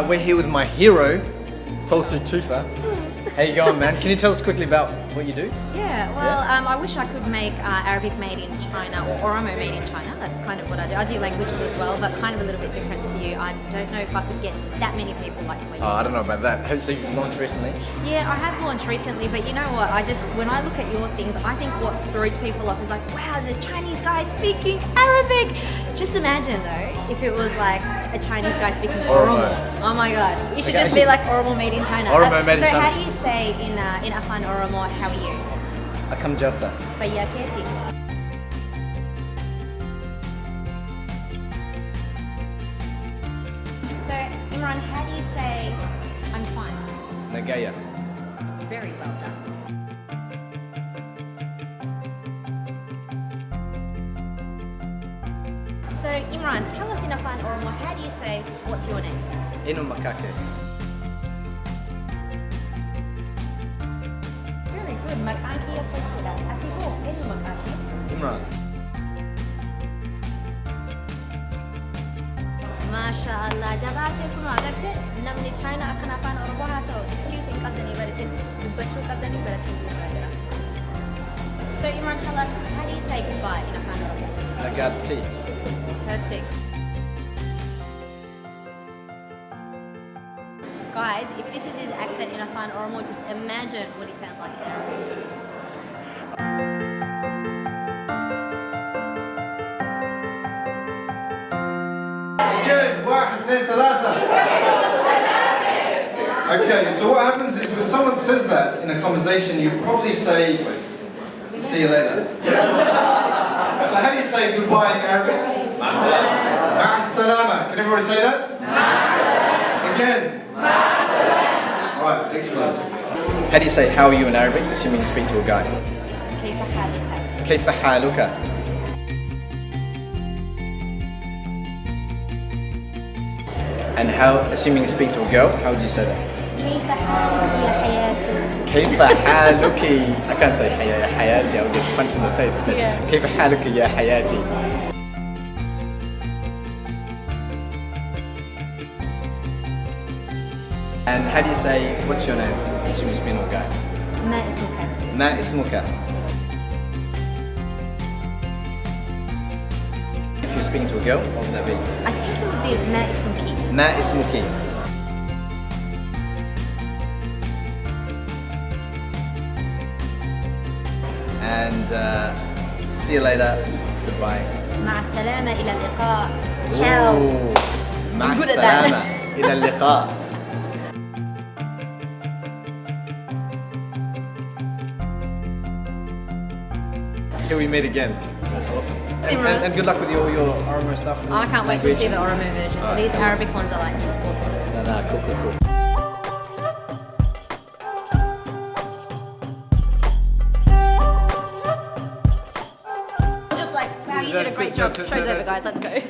we're here with my hero, Toltu Tufa. How you going, man? Can you tell us quickly about what you do? Yeah, well, I wish I could make Arabic made in China or Oromo made in China. That's kind of what I do. I do languages as well, but kind of a little bit different to you. I don't know if I could get that many people like the way you Oh, I do. don't know about that. So you've launched recently? Yeah, I have launched recently, but you know what? When I look at your things, I think what throws people off is like, wow, there's a Chinese guy speaking Arabic. Just imagine though, if it was like a Chinese guy speaking Oromo. Oh my god, it should just be like Oromo made in China. Oromo made in China. So how do you say in Afan Oromo, how are you? Akam Jarta. Saya Keti. So Imran, how do you say I'm fine? Nagaya. Very well done. So Imran, tell us in Afan Oromo, how do you say what's your name? Inu Makake. Very good. Makaki ya Toltuda. Ati ho, inu Makaki. Imran. MashaAllah. Jabaate kuno agarte namni China akan Afan Oromo haso excuse in qabdani barisin dubbachuu qabdani barachiisuu jira. So Imran, tell us, how do you say goodbye in Afan Oromo? Nagati. Perfect. Guys, if this is his accent in Afan Oromo, just imagine what he sounds like in Arabic. Again, 1, 2, 3. Okay, so what happens is when someone says that in a conversation, you probably say, see you later. So how do you say goodbye in Arabic? Ma'a salama. Can everybody say that? Again. Right, excellent. How do you say how are you in Arabic, assuming you speak to a guy? كيف حالك؟ كيف حالك? And how, assuming you speak to a girl, how would you say that? كيف حالك يا حياتي؟ كيف حالك? I can't say يا حياتي, I'll get punched in the face. But Yeah. كيف حالك يا حياتي? And how do you say, what's your name? Assuming you speak to a guy. ما اسمك؟ ما اسمك? If you're speaking to a girl, what would that be? I think it would be ما اسمك. ما اسمك? And see you later. Goodbye. مع السلامة إلى اللقاء. Ciao. Ooh. مع Good at that. السلامة. إلى اللقاء. Until we meet again. That's awesome. Simran. And good luck with your Oromo stuff. and I can't wait to language. see the Oromo version. Alright, These cool. Arabic ones are like awesome. No, cool. I'm just like, wow, you did a great job. Show's over, guys. Let's go.